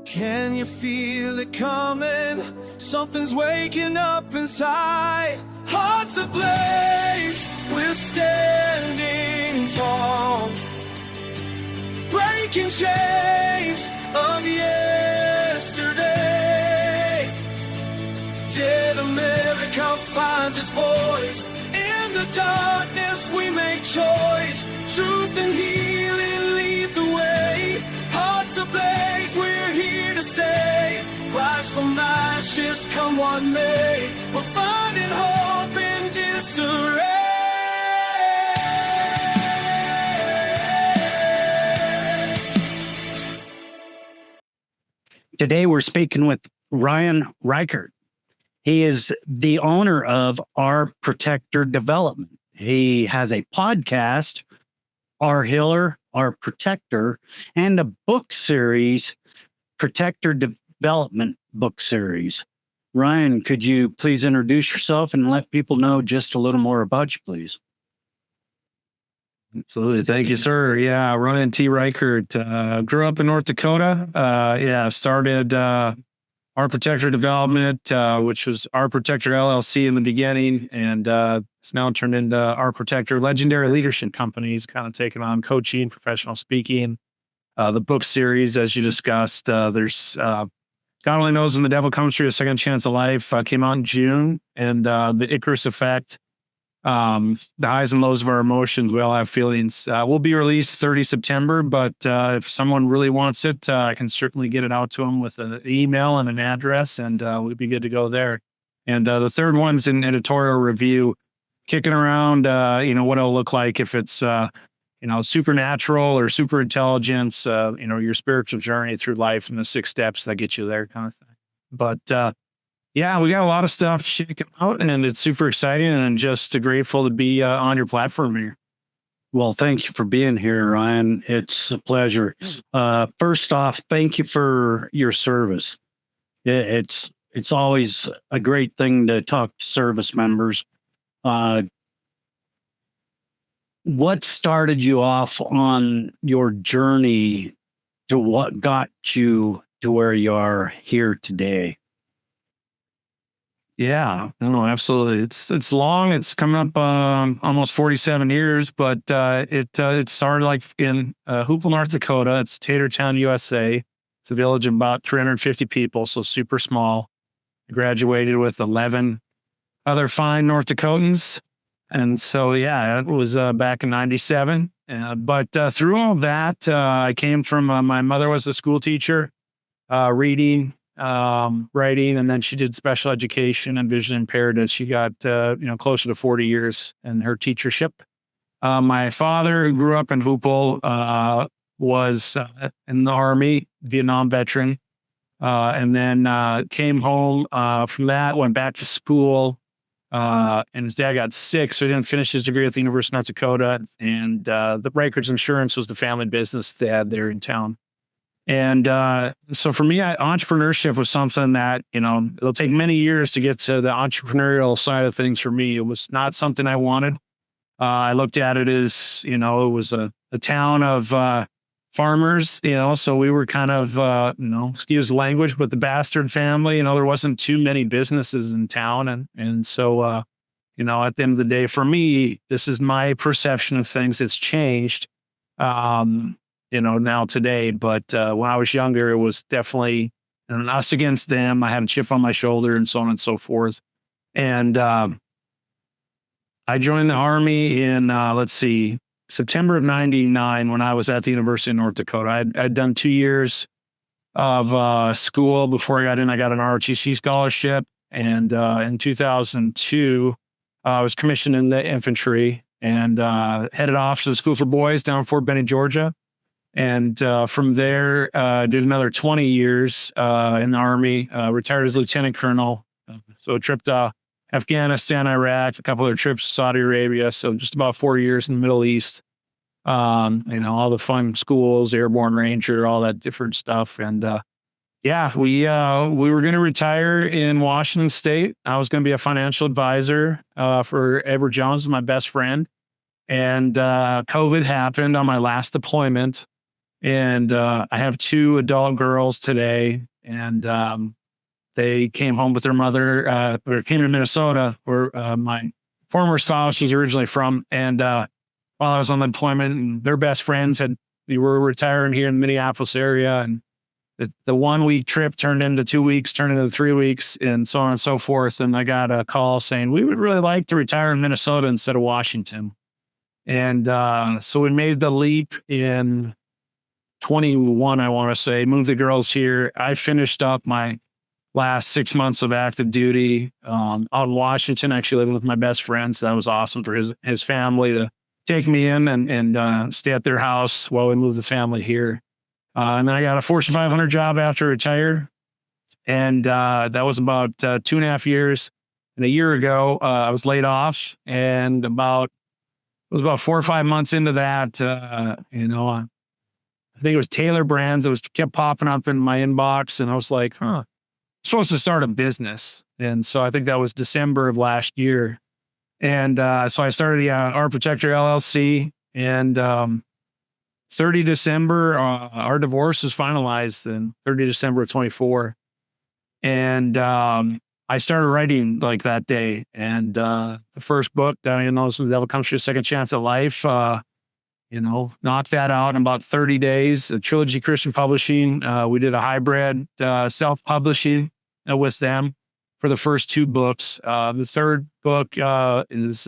Can you feel it coming? Something's waking up inside. Hearts ablaze, we're standing tall, breaking chains of yesterday. Dead America finds its voice. In the darkness we make choice. Truth and healing lead the way. Hearts ablaze, we're here to stay. Rise from ashes, come what may. We're finding hope in disarray. Today we're speaking with Ryan Reichert. He is the owner of Our Protector Development. He has a podcast, Our Healer, Our Protector, and a book series, Protector Development book series. Ryan, could you please introduce yourself and let people know just a little more about you, please? Absolutely. Thank you, sir. Yeah, Ryan T. Reichert. Grew up in North Dakota. Started Our Protector Development, which was Our Protector LLC in the beginning, and it's now turned into Our Protector Legendary Leadership Company. He's kind of taken on coaching, professional speaking. The book series, as you discussed, there's God Only Knows When the Devil Comes for You, A Second Chance of Life, came out in June, and the Icarus Effect, the highs and lows of our emotions. We all have feelings. Will be released 30 September, but if someone really wants it, I can certainly get it out to them with an email and an address, and we'd be good to go there. And the third one's an editorial review, kicking around, what it'll look like if it's, supernatural or super intelligence, your spiritual journey through life and the 6 steps that get you there kind of thing. But, we got a lot of stuff shaking out, and it's super exciting, and just grateful to be on your platform here. Well, thank you for being here, Ryan. It's a pleasure. First off, thank you for your service. It's always a great thing to talk to service members. What started you off on your journey to what got you to where you are here today? Yeah, no, absolutely. It's long. It's coming up almost 47 years, but it started like in Hoople, North Dakota. It's Tatertown, USA. It's a village of about 350 people, so super small. I graduated with 11 other fine North Dakotans. And so, it was back in 97. But through all that, I came from, my mother was a school teacher, reading, writing, and then she did special education and vision impaired as she got, closer to 40 years in her teachership. My father, who grew up in Hoople, was in the Army, Vietnam veteran, and then came home from that, went back to school, and his dad got sick, so he didn't finish his degree at the University of North Dakota, and the Reichert's Insurance was the family business they had there in town. And so for me, entrepreneurship was something that, it'll take many years to get to the entrepreneurial side of things for me. It was not something I wanted. I looked at it as, it was a town of farmers, so we were kind of, excuse the language, but the bastard family, there wasn't too many businesses in town. And so, at the end of the day, for me, this is my perception of things. It's changed. Now today, but when I was younger, it was definitely us against them. I had a chip on my shoulder and so on and so forth. And I joined the Army in, September of 99 when I was at the University of North Dakota. I'd done 2 years of school before I got in. I got an ROTC scholarship. And in 2002, I was commissioned in the infantry and headed off to the School for Boys down in Fort Benning, Georgia. And from there, did another 20 years in the Army, retired as lieutenant colonel. So a trip to Afghanistan, Iraq, a couple other trips to Saudi Arabia. So just about 4 years in the Middle East. All the fun schools, airborne ranger, all that different stuff. And we were going to retire in Washington State. I was going to be a financial advisor for Edward Jones, my best friend. And COVID happened on my last deployment. And I have 2 adult girls today, and they came home with their mother, or came to Minnesota, where my former spouse, she's originally from. And while I was on employment, and their best friends we were retiring here in the Minneapolis area, and the 1 week trip turned into 2 weeks, turned into 3 weeks, and so on and so forth. And I got a call saying, we would really like to retire in Minnesota instead of Washington. And so we made the leap in 21, I want to say, moved the girls here. I finished up my last 6 months of active duty out in Washington, actually living with my best friend. So that was awesome for his family to take me in and stay at their house while we moved the family here. And then I got a Fortune 500 job after I retired. And that was about 2.5 years. And a year ago, I was laid off. And it was about 4 or 5 months into that, I think it was Taylor Brands. It kept popping up in my inbox. And I was like, I'm supposed to start a business. And so I think that was December of last year. And so I started the Art Protector LLC. And 30 December, our divorce was finalized in 30 December of 24. And I started writing like that day. And the first book, The Devil Comes for a Second Chance at Life, knocked that out in about 30 days. A Trilogy Christian Publishing, we did a hybrid self-publishing with them for the first 2 books. The third book is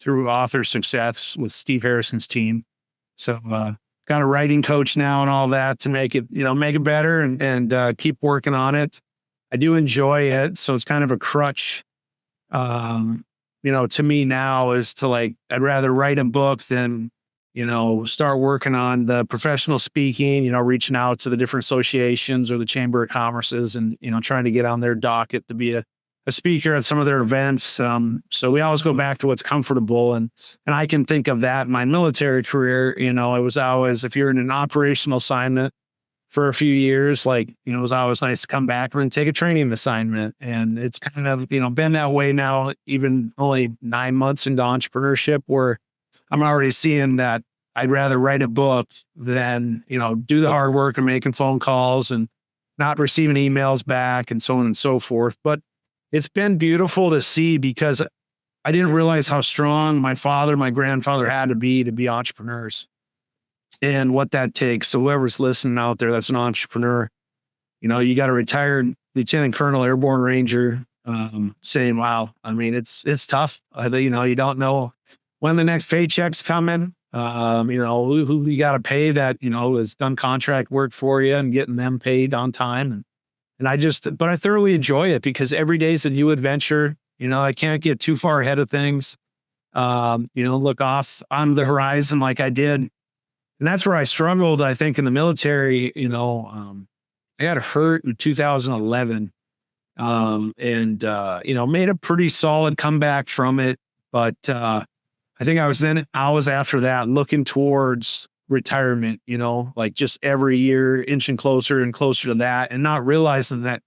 through Author Success with Steve Harrison's team. So got a writing coach now and all that to make it better and keep working on it. I do enjoy it. So it's kind of a crutch, to me now is to I'd rather write a book than, start working on the professional speaking, reaching out to the different associations or the Chamber of Commerce's and, trying to get on their docket to be a speaker at some of their events. So we always go back to what's comfortable. And I can think of that in my military career. It was always, if you're in an operational assignment for a few years, it was always nice to come back and take a training assignment. And it's kind of, been that way now, even only 9 months into entrepreneurship, where I'm already seeing that I'd rather write a book than, do the hard work of making phone calls and not receiving emails back and so on and so forth. But it's been beautiful to see, because I didn't realize how strong my father, my grandfather had to be entrepreneurs and what that takes. So whoever's listening out there that's an entrepreneur, you got a retired Lieutenant Colonel Airborne Ranger saying, wow, I mean, it's tough. You don't know when the next paycheck's coming, who you got to pay that, has done contract work for you and getting them paid on time. And but I thoroughly enjoy it, because every day is a new adventure. I can't get too far ahead of things. Look off on the horizon like I did. And that's where I struggled, I think, in the military. I got hurt in 2011 made a pretty solid comeback from it. But I think I was after that looking towards retirement, just every year inching closer and closer to that, and not realizing that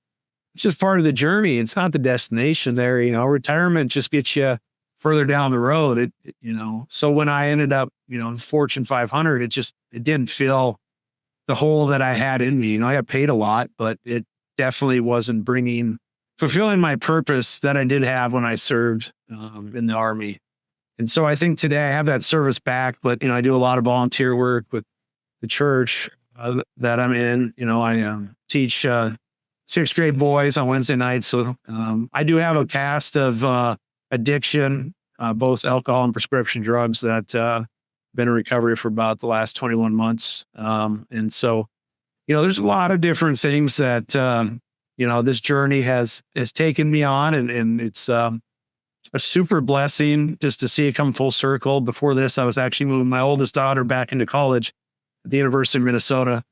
it's just part of the journey. It's not the destination there. Retirement just gets you further down the road. So when I ended up, in Fortune 500, it didn't fill the hole that I had in me. I got paid a lot, but it definitely wasn't fulfilling my purpose that I did have when I served in the Army. And so I think today I have that service back, but, I do a lot of volunteer work with the church that I'm in. I teach 6th grade boys on Wednesday nights. So I do have a cast of addiction, both alcohol and prescription drugs, that been in recovery for about the last 21 months. And so, there's a lot of different things that, this journey has taken me on, and it's a super blessing just to see it come full circle. Before this, I was actually moving my oldest daughter back into college at the University of Minnesota.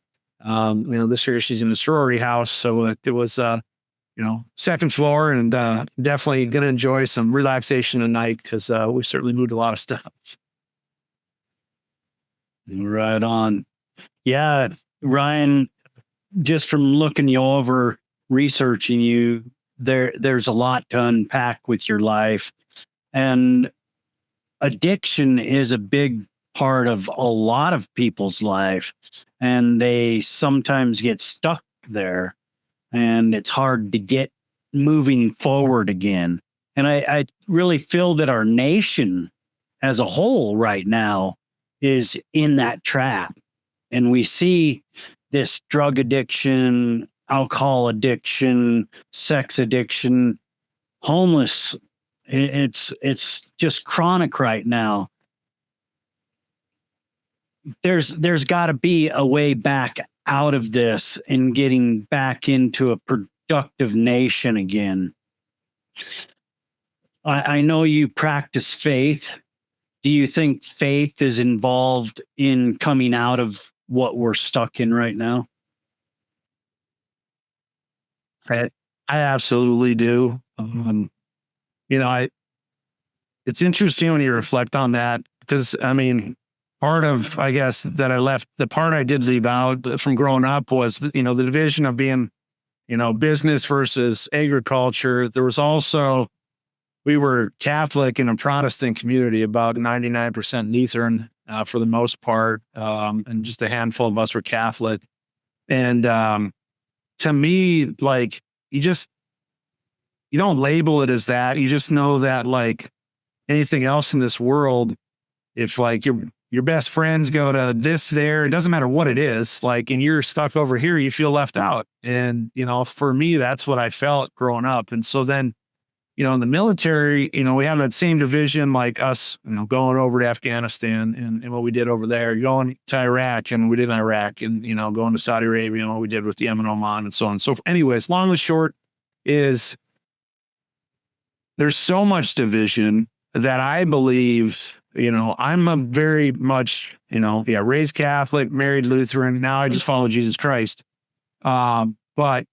This year she's in the sorority house. So it was, second floor, and definitely going to enjoy some relaxation tonight, because we certainly moved a lot of stuff. Right on. Yeah, Ryan, just from looking you over, researching you, there's a lot to unpack with your life. And addiction is a big part of a lot of people's life, and they sometimes get stuck there, and it's hard to get moving forward again. And I really feel that our nation as a whole right now is in that trap. And we see this drug addiction, alcohol addiction, sex addiction, homeless. It's just chronic right now. There's got to be a way back out of this and getting back into a productive nation again. I know you practice faith. Do you think faith is involved in coming out of what we're stuck in right now? I absolutely do. You know, it's interesting when you reflect on that, because I mean, part of, I guess, that I left, the part I did leave out from growing up was, the division of being, business versus agriculture. There was also, we were Catholic in a Protestant community, about 99% Lutheran for the most part, and just a handful of us were Catholic. And to me, like, you don't label it as that. You just know that, like anything else in this world, if like your best friends go to this there, it doesn't matter what it is, like, and you're stuck over here, you feel left out. And, for me, that's what I felt growing up. And so then, in the military, we have that same division, like us, going over to Afghanistan and what we did over there, going to Iraq and we did in Iraq, and, going to Saudi Arabia and what we did with Yemen, Oman, and so on. So anyways, long and short is there's so much division that I believe, I'm a very much, raised Catholic, married Lutheran. Now I just follow Jesus Christ. But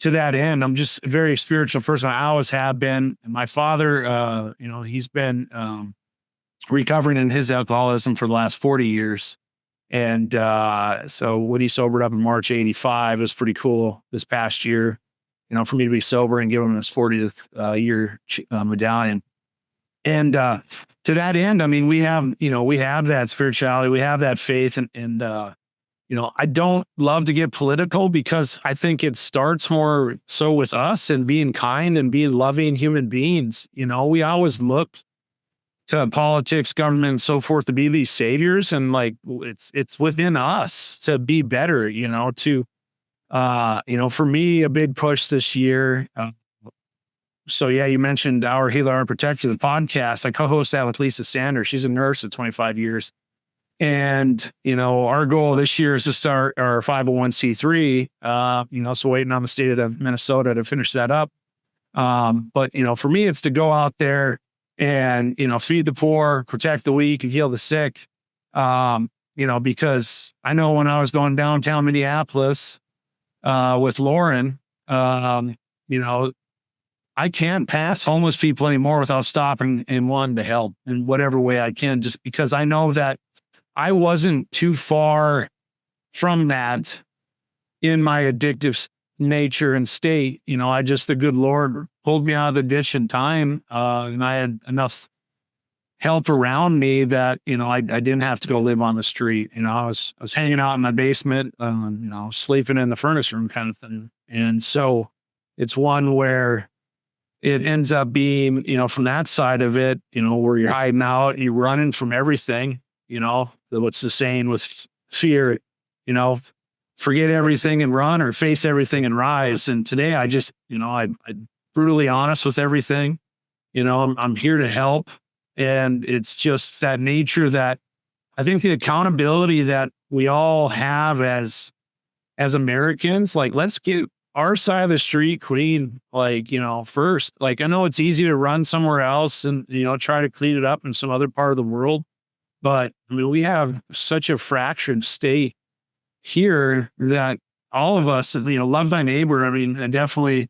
to that end, I'm just a very spiritual person. I always have been. And my father, he's been recovering in his alcoholism for the last 40 years. And so when he sobered up in March '85, it was pretty cool this past year, for me to be sober and give him his 40th year medallion. And to that end, I mean, we have that spirituality, we have that faith, and I don't love to get political because I think it starts more so with us and being kind and being loving human beings. We always look to politics, government, and so forth to be these saviors, and like it's within us to be better. For me, a big push this year. So yeah, you mentioned Our Healer, Our Protector, the podcast. I co-host that with Lisa Sanders. She's a nurse at 25 years. And, our goal this year is to start our 501c3, so waiting on the state of Minnesota to finish that up. But, for me, it's to go out there and, feed the poor, protect the weak, and heal the sick. Because I know when I was going downtown Minneapolis with Lauren, I can't pass homeless people anymore without stopping and wanting to help in whatever way I can, just because I know that I wasn't too far from that in my addictive nature and state. The good Lord pulled me out of the ditch in time. And I had enough help around me that, I didn't have to go live on the street. I was hanging out in my basement, sleeping in the furnace room kind of thing. And so it's one where it ends up being, from that side of it, where you're hiding out, you're running from everything. What's the saying with fear, forget everything and run, or face everything and rise. And today I just, I'm brutally honest with everything. I'm here to help. And it's just that nature that I think the accountability that we all have as Americans, like, let's get our side of the street clean, like, first. Like, I know it's easy to run somewhere else and, try to clean it up in some other part of the world. But I mean, we have such a fractured state here that all of us, love thy neighbor. I mean, and definitely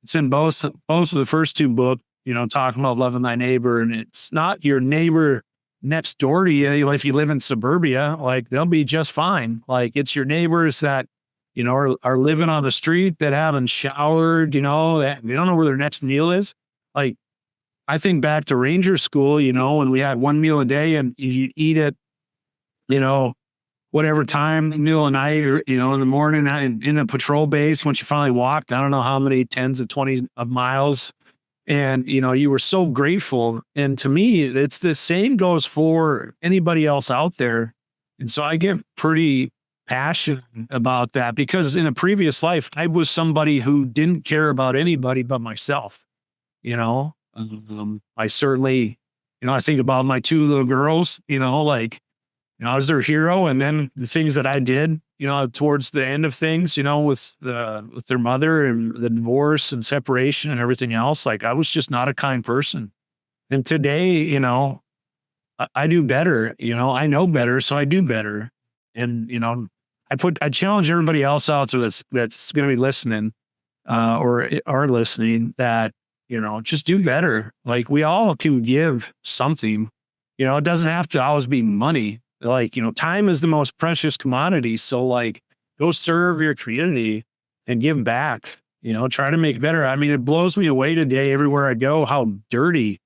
it's in both of the first two books, talking about loving thy neighbor. And it's not your neighbor next door to you. Like, if you live in suburbia, like, they'll be just fine. Like, it's your neighbors that, are living on the street, that haven't showered, that they don't know where their next meal is. Like, I think back to Ranger School, when we had one meal a day and you eat it you know, whatever time, middle of the night, or, you know, in the morning in a patrol base, once you finally walked, I don't know how many tens of 20 of miles. And, you know, you were so grateful. And to me, it's the same goes for anybody else out there. And so I get pretty passionate about that because in a previous life, I was somebody who didn't care about anybody but myself. You know, I certainly, you know, I think about my two little girls, you know, like, you know, I was their hero. And then the things that I did, you know, towards the end of things, you know, with their mother and the divorce and separation and everything else, like I was just not a kind person. And today, you know, I do better, you know, I know better, so I do better. And, you know, I challenge everybody else out there that's going to be listening, or are listening, that, you know, just do better. Like we all can give something, you know, it doesn't have to always be money. Like, you know, time is the most precious commodity. So like go serve your community and give back, you know, try to make better. I mean, it blows me away today everywhere I go, how dirty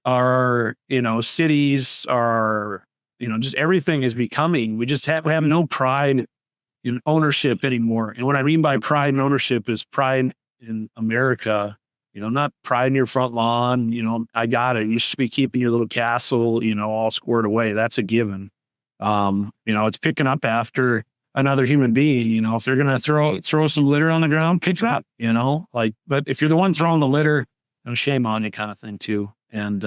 our, you know, cities are, you know, just everything is becoming. We just we have no pride in ownership anymore. And what I mean by pride and ownership is pride in America, you know, not pride in your front lawn. You know, I got it. You should be keeping your little castle, you know, all squared away. That's a given. You know, it's picking up after another human being. You know, if they're going to throw some litter on the ground, pick it up, you know, like, but if you're the one throwing the litter, you know, shame on you kind of thing too. And,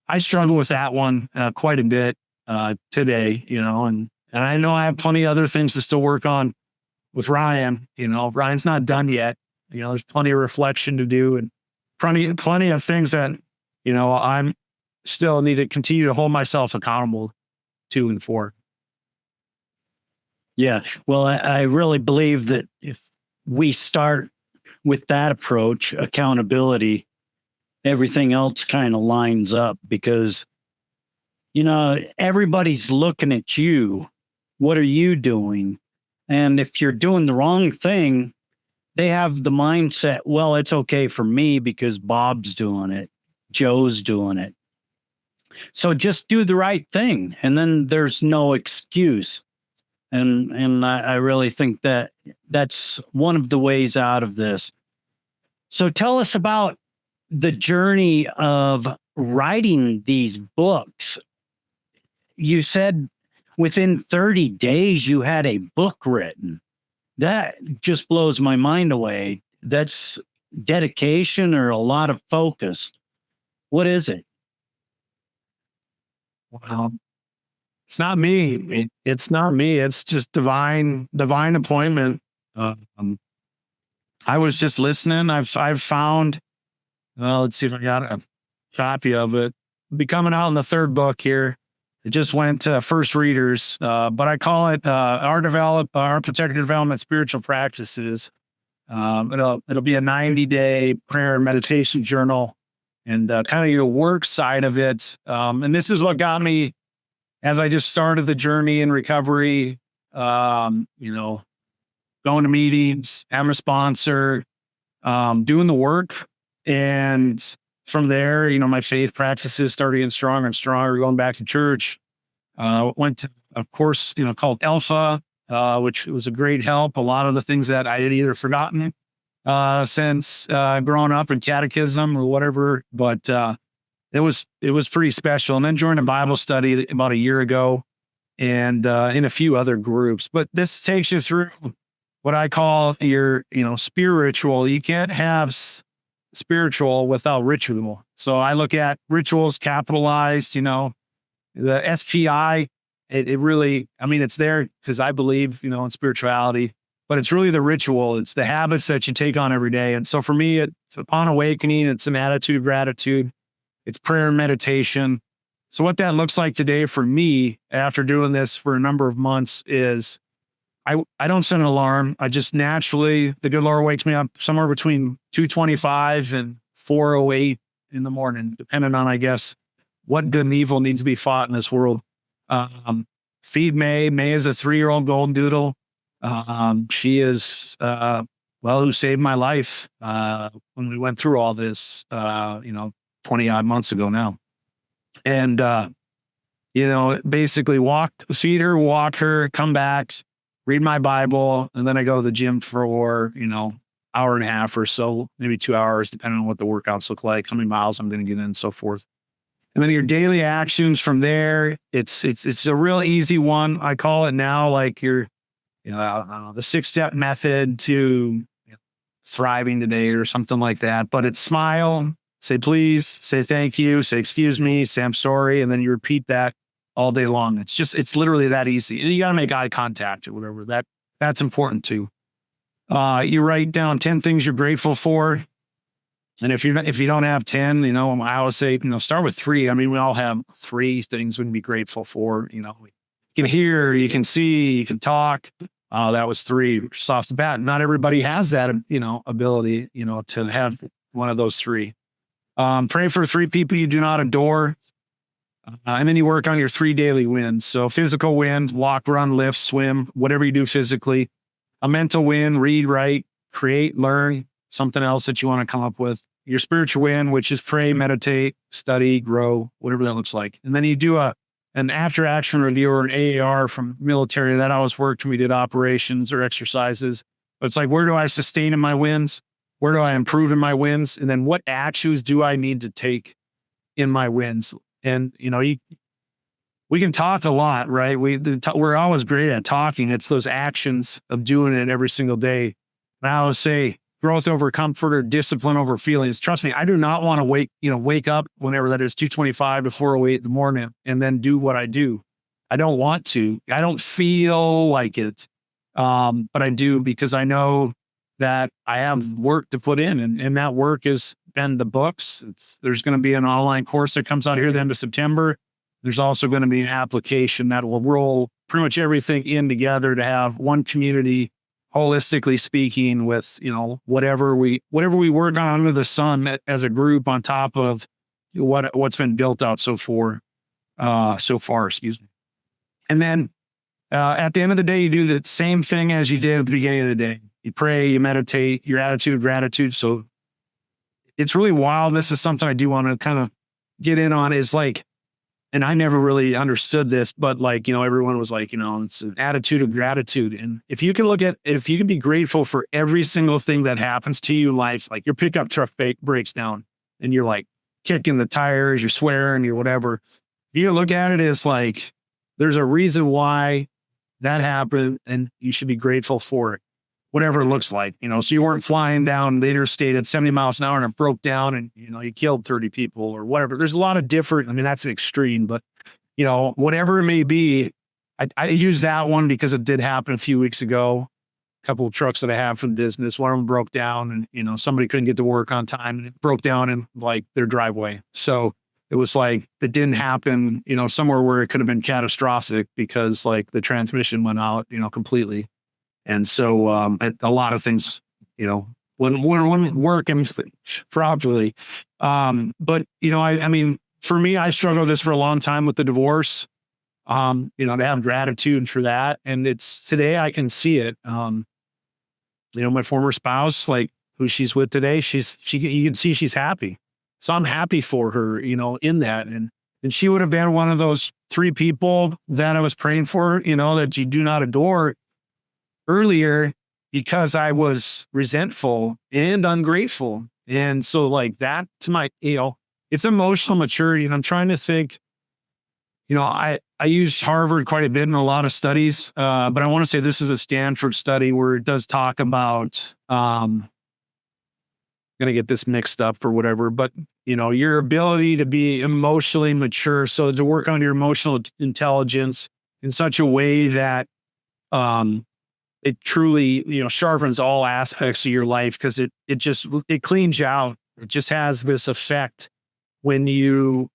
I struggle with that one, quite a bit, today, you know, and I know I have plenty of other things to still work on with Ryan. You know, Ryan's not done yet. You know, there's plenty of reflection to do and plenty of things that, you know, I'm still need to continue to hold myself accountable to and for. Yeah. Well, I really believe that if we start with that approach, accountability, everything else kind of lines up because, you know, everybody's looking at you. What are you doing? And if you're doing the wrong thing, they have the mindset, well, it's okay for me because Bob's doing it, Joe's doing it. So just do the right thing. And then there's no excuse. And I really think that that's one of the ways out of this. So tell us about the journey of writing these books. You said within 30 days you had a book written. That just blows my mind away. That's dedication or a lot of focus. What is it? Wow. It's not me. It's not me. It's just divine appointment. I was just listening. I've found, well, let's see if I got a copy of it. It'll be coming out in the third book here. It just went to first readers, but I call it our protected development spiritual practices. It'll be a 90-day prayer and meditation journal, and kind of your work side of it. And this is what got me as I just started the journey in recovery. You know, going to meetings, having a sponsor, doing the work, and from there, you know, my faith practices started getting stronger and stronger, going back to church. Went to a course, you know, called Alpha, which was a great help. A lot of the things that I had either forgotten since growing up in catechism or whatever, but it was pretty special. And then joined a Bible study about a year ago, and in a few other groups. But this takes you through what I call your, you know, spiritual. You can't have spiritual without ritual. So I look at rituals capitalized, you know, the SPI, it really, I mean, it's there because I believe, you know, in spirituality, but it's really the ritual. It's the habits that you take on every day. And so for me, it's upon awakening, it's some attitude, gratitude, it's prayer and meditation. So what that looks like today for me after doing this for a number of months is I don't set an alarm. I just naturally, the good Lord wakes me up somewhere between 2:25 and 4:08 in the morning, depending on, I guess, what good and evil needs to be fought in this world. Feed May. May is a 3-year-old golden doodle. She is, who saved my life when we went through all this, 20 odd months ago now. And basically feed her, walk her, come back, read my Bible, and then I go to the gym for, hour and a half or so, maybe 2 hours, depending on what the workouts look like, how many miles I'm going to get in and so forth. And then your daily actions from there, it's a real easy one. I call it now like your, I don't know, the 6-step method to thriving today or something like that. But it's smile, say please, say thank you, say excuse me, say I'm sorry, and then you repeat that all day long. It's literally that easy. And you got to make eye contact or whatever. That's important too. You write down 10 things you're grateful for. And if you don't have 10, I always say, start with 3. I mean, we all have 3 things we can be grateful for. You can hear, you can see, you can talk. That was 3 just off the bat. Not everybody has that, ability, to have one of those 3. Pray for 3 people you do not adore. And then you work on your 3 daily wins. So physical win, walk, run, lift, swim, whatever you do physically. A mental win, read, write, create, learn, something else that you want to come up with. Your spiritual win, which is pray, meditate, study, grow, whatever that looks like. And then you do an after action review or an AAR from military. That always worked when we did operations or exercises. But it's like, where do I sustain in my wins? Where do I improve in my wins? And then what actions do I need to take in my wins? And, we can talk a lot, right? We're always great at talking. It's those actions of doing it every single day. And I always say growth over comfort or discipline over feelings. Trust me, I do not want to wake up whenever that is 2:25 to 4:08 in the morning and then do what I do. I don't want to. I don't feel like it. But I do because I know that I have work to put in, and that work has been the books. There's going to be an online course that comes out here at the end of September. There's also going to be an application that will roll pretty much everything in together to have one community, holistically speaking, with, whatever we work on under the sun as a group on top of what's been built out so far, excuse me. And then at the end of the day, you do the same thing as you did at the beginning of the day. You pray, you meditate, your attitude of gratitude. So it's really wild. This is something I do want to kind of get in on, is like, and I never really understood this, but everyone was like, it's an attitude of gratitude. And if you can be grateful for every single thing that happens to you in life, like your pickup truck breaks down and you're like kicking the tires, you're swearing, you're whatever. If you look at it as like, there's a reason why that happened and you should be grateful for it, whatever it looks like, so you weren't flying down the interstate at 70 miles an hour and it broke down and, you killed 30 people or whatever. There's a lot of different, that's an extreme, but, whatever it may be, I use that one because it did happen a few weeks ago. A couple of trucks that I have from business, one of them broke down and, somebody couldn't get to work on time and it broke down in like their driveway. So it was like, it didn't happen, somewhere where it could have been catastrophic because like the transmission went out, completely. And so a lot of things, wouldn't work properly. But, for me, I struggled with this for a long time with the divorce, to have gratitude for that. And today I can see it. My former spouse, like who she's with today, you can see she's happy. So I'm happy for her, in that. And she would have been one of those 3 people that I was praying for, that you do not adore earlier, because I was resentful and ungrateful. And so like that to my, it's emotional maturity. And I'm trying to think, I use Harvard quite a bit in a lot of studies, but I want to say this is a Stanford study where it does talk about, I'm going to get this mixed up or whatever, but your ability to be emotionally mature. So to work on your emotional intelligence in such a way that, it truly, sharpens all aspects of your life, because it cleans you out. It just has this effect when you,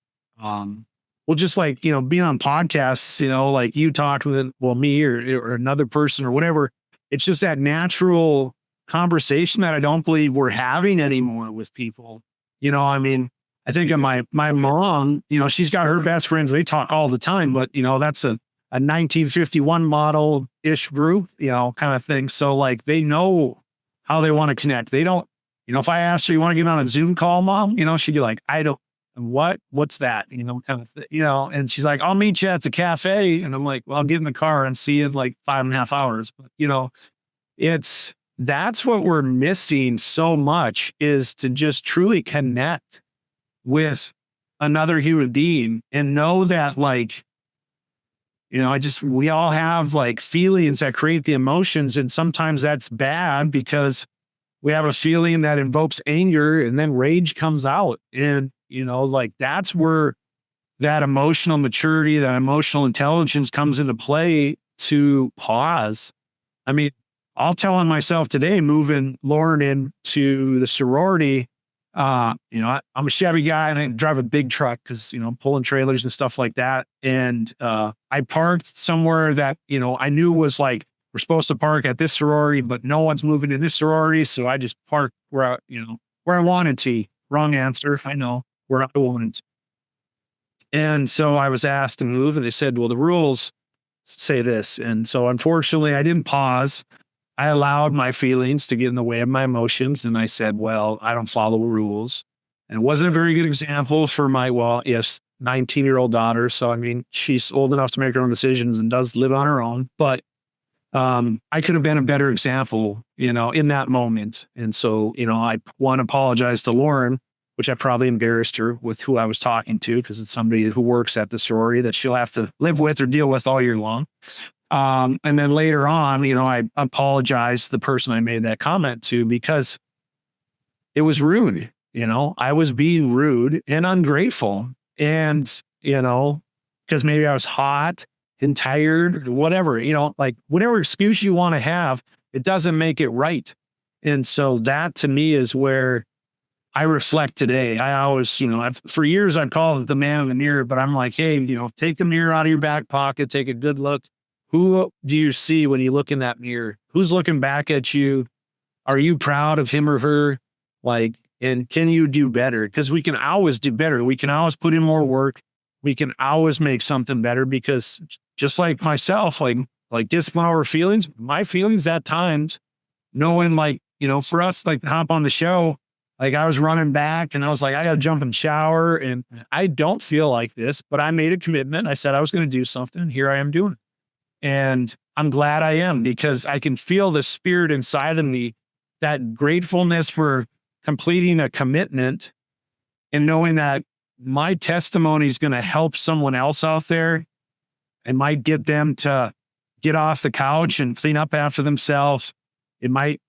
just like, being on podcasts, like you talked with, me or another person or whatever. It's just that natural conversation that I don't believe we're having anymore with people. I think of my mom, she's got her best friends. They talk all the time, but that's a 1951 model-ish group, kind of thing. So like they know how they want to connect. They don't, if I asked her, you want to get on a Zoom call, Mom? She'd be like, I don't, What's that? Kind of, and she's like, I'll meet you at the cafe. And I'm like, well, I'll get in the car and see you in like 5.5 hours. But, that's what we're missing so much, is to just truly connect with another human being and know that, like, we all have like feelings that create the emotions. And sometimes that's bad because we have a feeling that invokes anger, and then rage comes out. And, like, that's where that emotional maturity, that emotional intelligence comes into play, to pause. I mean, I'll tell on myself today, moving Lauren into the sorority. I'm a Chevy guy and I drive a big truck because, pulling trailers and stuff like that. And I parked somewhere that, I knew was like, we're supposed to park at this sorority, but no one's moving in this sorority. So I just parked where I wanted to. Wrong answer. I know, where I wanted to. And so I was asked to move, and they said, well, the rules say this. And so unfortunately I didn't pause. I allowed my feelings to get in the way of my emotions. And I said, well, I don't follow rules. And it wasn't a very good example for my, 19-year-old daughter. So, I mean, she's old enough to make her own decisions and does live on her own. But I could have been a better example, in that moment. And so, I want to apologize to Lauren, which I probably embarrassed her with who I was talking to, because it's somebody who works at the sorority that she'll have to live with or deal with all year long. And then later on, I apologized to the person I made that comment to, because it was rude. I was being rude and ungrateful. And, because maybe I was hot and tired or whatever, like whatever excuse you want to have, it doesn't make it right. And so that to me is where I reflect today. I always, for years I've called it the man in the mirror, but I'm like, hey, take the mirror out of your back pocket, take a good look. Who do you see when you look in that mirror? Who's looking back at you? Are you proud of him or her? Like, and can you do better? Because we can always do better. We can always put in more work. We can always make something better, because just like myself, like discipline our feelings, my feelings at times, knowing like, for us, like to hop on the show, like I was running back and I was like, I got to jump and shower, and I don't feel like this, but I made a commitment. I said I was going to do something. Here I am doing it. And I'm glad I am, because I can feel the spirit inside of me, that gratefulness for completing a commitment and knowing that my testimony is going to help someone else out there and might get them to get off the couch and clean up after themselves. It might,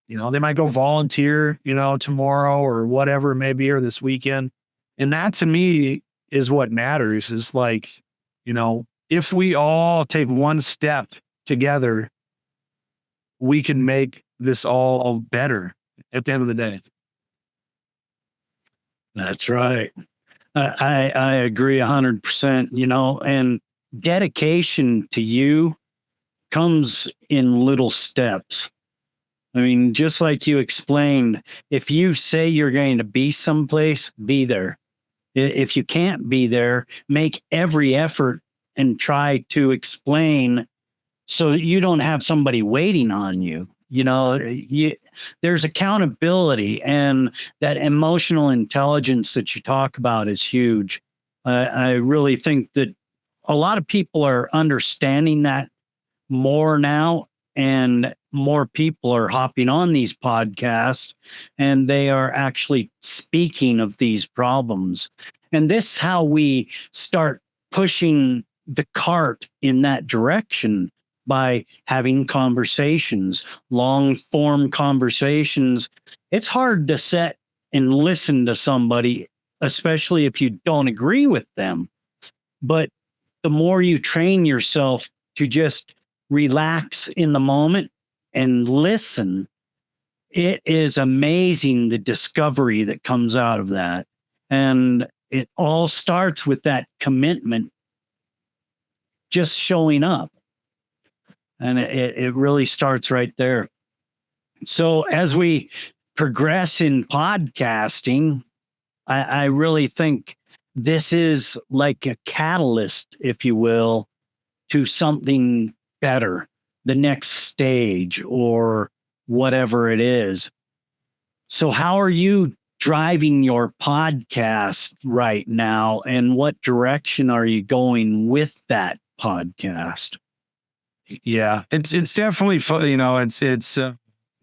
they might go volunteer, tomorrow or whatever it may be, or this weekend. And that to me is what matters, is like, if we all take one step together, we can make this all better at the end of the day. That's right. I agree 100%, and dedication to you comes in little steps. I mean, just like you explained, if you say you're going to be someplace, be there. If you can't be there, make every effort and try to explain so that you don't have somebody waiting on you. There's accountability, and that emotional intelligence that you talk about is huge. I really think that a lot of people are understanding that more now, and more people are hopping on these podcasts, and they are actually speaking of these problems. And this is how we start pushing the cart in that direction, by having conversations, long form conversations. It's hard to sit and listen to somebody, especially if you don't agree with them. But the more you train yourself to just relax in the moment and listen, it is amazing the discovery that comes out of that. And it all starts with that commitment, just showing up. And it really starts right there. So as we progress in podcasting, I really think this is like a catalyst, if you will, to something better, the next stage or whatever it is. So how are you driving your podcast right now, and what direction are you going with that podcast? Yeah, it's definitely it's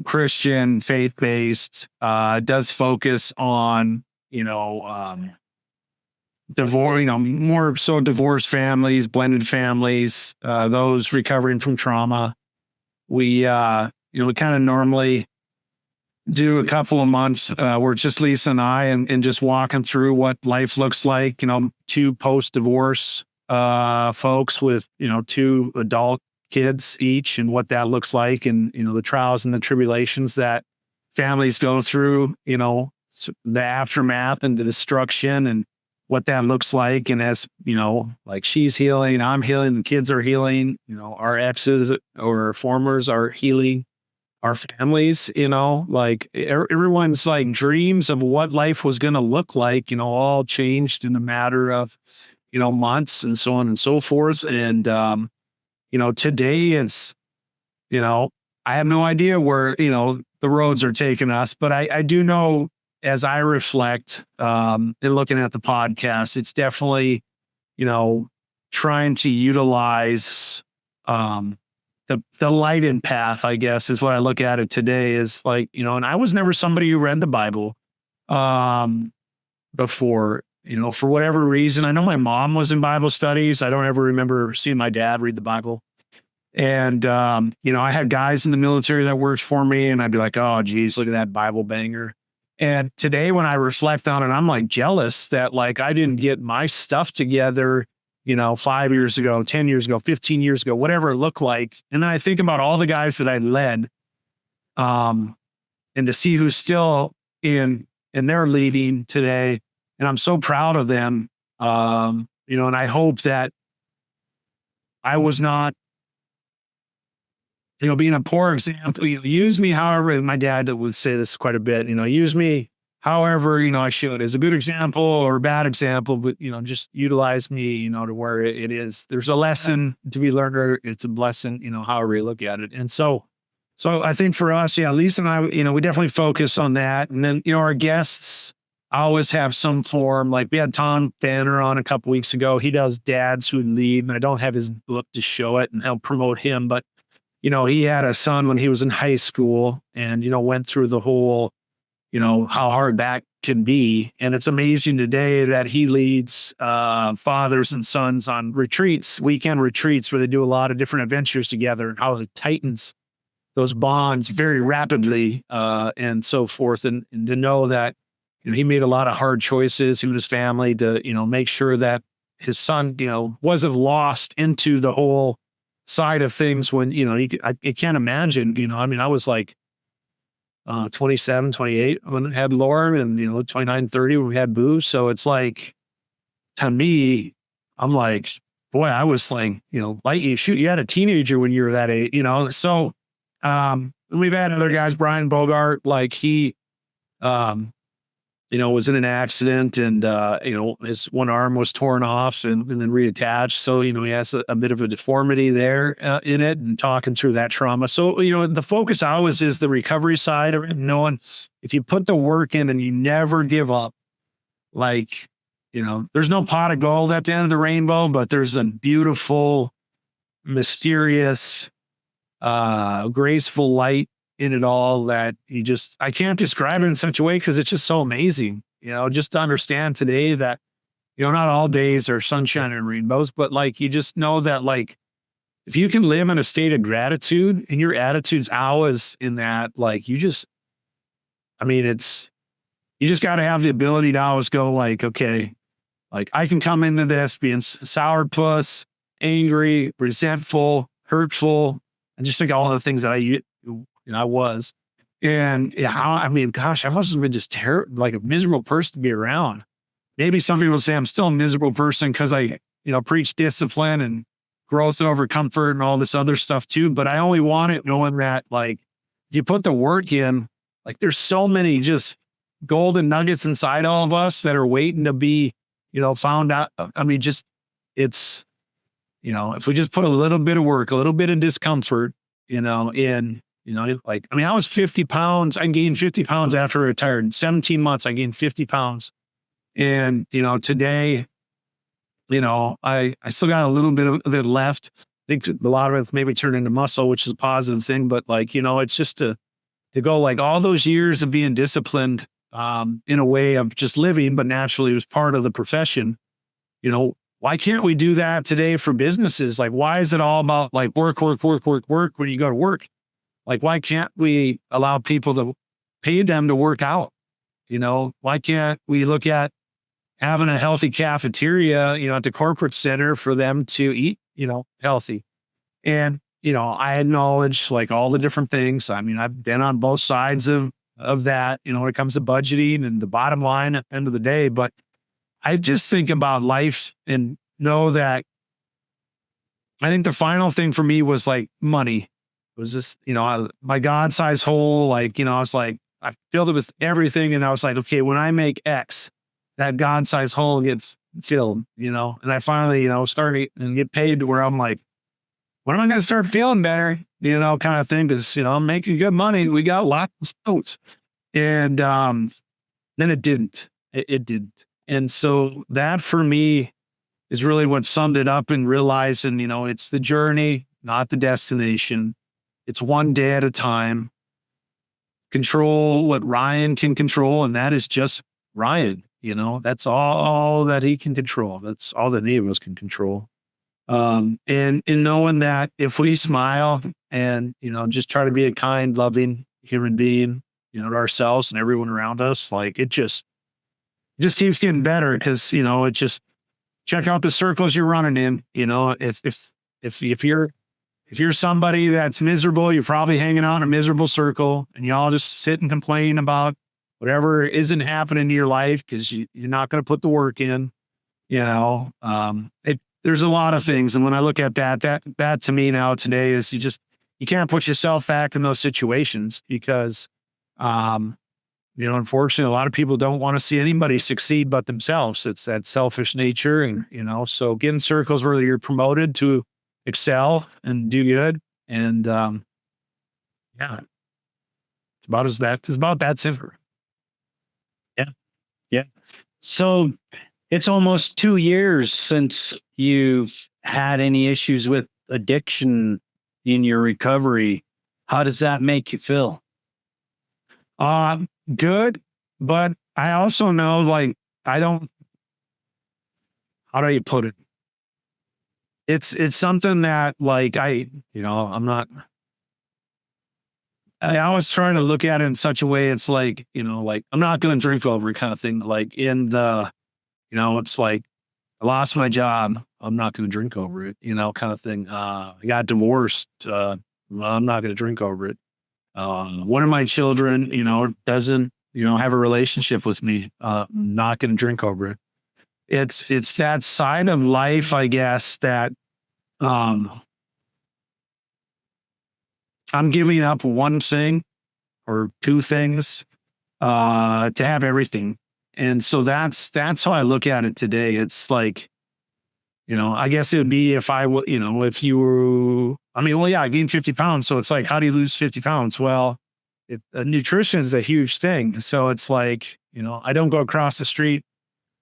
Christian, faith based. Does focus on divorce, more so divorced families, blended families, those recovering from trauma. We we kind of normally do a couple of months where it's just Lisa and I, and just walking through what life looks like. Two post divorce folks with two adult kids each, and what that looks like, and the trials and the tribulations that families go through, the aftermath and the destruction, and what that looks like. And as like, she's healing, I'm healing, the kids are healing, our exes or formers are healing our families, like everyone's like dreams of what life was going to look like, all changed in a matter of months, and so on and so forth. And today it's, I have no idea where, the roads are taking us, but I do know, as I reflect, in looking at the podcast, it's definitely, trying to utilize, the lighted path, I guess, is what I look at it today, is like, and I was never somebody who read the Bible, before, for whatever reason. I know my mom was in Bible studies. I don't ever remember seeing my dad read the Bible. And, I had guys in the military that worked for me, and I'd be like, oh, geez, look at that Bible banger. And today, when I reflect on it, I'm like jealous that like I didn't get my stuff together, 5 years ago, 10 years ago, 15 years ago, whatever it looked like. And then I think about all the guys that I led, and to see who's still in their leading today. And I'm so proud of them. And I hope that I was not, being a poor example. Use me however, my dad would say this quite a bit, use me however, I should, as a good example or a bad example, but, just utilize me, to where it is. There's a lesson to be learned, or it's a blessing, however you look at it. And so I think for us, Lisa and I, we definitely focus on that. And then, our guests always have some form. Like, we had Tom Banner on a couple weeks ago. He does Dads Who Lead, and I don't have his book to show it and help promote him, but he had a son when he was in high school, and, went through the whole, how hard that can be. And it's amazing today that he leads fathers and sons on retreats, weekend retreats, where they do a lot of different adventures together, and how it tightens those bonds very rapidly, and so forth. And to know that, he made a lot of hard choices with his family to, make sure that his son, wasn't lost into the whole side of things when, I can't imagine, I was like 27, 28 when I had Lauren, and, 29, 30 when we had Boo. So it's like, to me, I'm like, boy, I was like, like you had a teenager when you were that age, So, we've had other guys, Brian Bogart, like he, was in an accident, and, his one arm was torn off and then reattached. So, he has a bit of a deformity there in it, and talking through that trauma. So, the focus always is the recovery side of it, knowing if you put the work in and you never give up, like, there's no pot of gold at the end of the rainbow, but there's a beautiful, mysterious, graceful light in it all that I can't describe it in such a way, because it's just so amazing, just to understand today that, not all days are sunshine and rainbows, but like, you just know that, like, if you can live in a state of gratitude and your attitude's always in that, like, you just got to have the ability to always go like, okay, like, I can come into this being sourpuss, angry, resentful, hurtful, and just think all the things that I was. And gosh, I must have been just like a miserable person to be around. Maybe some people say I'm still a miserable person because I, preach discipline and growth over comfort and all this other stuff too. But I only want it knowing that, like, if you put the work in, like, there's so many just golden nuggets inside all of us that are waiting to be, found out. If we just put a little bit of work, a little bit of discomfort, in, like, I mean, I was 50 pounds. I gained 50 pounds after I retired. In 17 months, I gained 50 pounds. And, today, I still got a little bit of it left. I think a lot of it maybe turned into muscle, which is a positive thing. But like, it's just to go like all those years of being disciplined, in a way of just living, but naturally it was part of the profession. Why can't we do that today for businesses? Like, why is it all about like work when you go to work? Like, why can't we allow people to pay them to work out? Why can't we look at having a healthy cafeteria, at the corporate center for them to eat, healthy? And, I acknowledge like all the different things. I mean, I've been on both sides of that, when it comes to budgeting and the bottom line at the end of the day. But I just think about life and know that I think the final thing for me was like money. It was this, my God-sized hole, like, I was like, I filled it with everything. And I was like, okay, when I make X, that God-sized hole gets filled, and I finally, started and get paid to where I'm like, when am I going to start feeling better? Kind of thing. Cause I'm making good money. We got lots of stones. And, then it didn't, it didn't. And so that for me is really what summed it up, and realizing, it's the journey, not the destination. It's one day at a time. Control what Ryan can control. And that is just Ryan, that's all that he can control. That's all that any of us can control. And in knowing that if we smile and, just try to be a kind, loving human being, to ourselves and everyone around us, like it just keeps getting better. Cause, it just check out the circles you're running in, if you're somebody that's miserable, you're probably hanging out in a miserable circle, and you all just sit and complain about whatever isn't happening in your life because you're not going to put the work in. There's a lot of things. And when I look at that to me now today is you can't put yourself back in those situations because, unfortunately, a lot of people don't want to see anybody succeed but themselves. It's that selfish nature. And, so get in circles where you're promoted to excel and do good. And, yeah, it's about that simple. Yeah. Yeah. So it's almost 2 years since you've had any issues with addiction in your recovery. How does that make you feel? Good. But I also know, like, how do you put it? It's something that like, I always try to look at it in such a way. It's like, like I'm not going to drink over it kind of thing. Like in the, it's like I lost my job. I'm not going to drink over it, kind of thing. I got divorced. I'm not going to drink over it. One of my children, doesn't, have a relationship with me. Not going to drink over it. It's that side of life, I guess, that, I'm giving up one thing or two things, to have everything. And so that's how I look at it today. It's like, I guess it would be if I would, if you were, I gained 50 pounds. So it's like, how do you lose 50 pounds? Well, nutrition is a huge thing. So it's like, I don't go across the street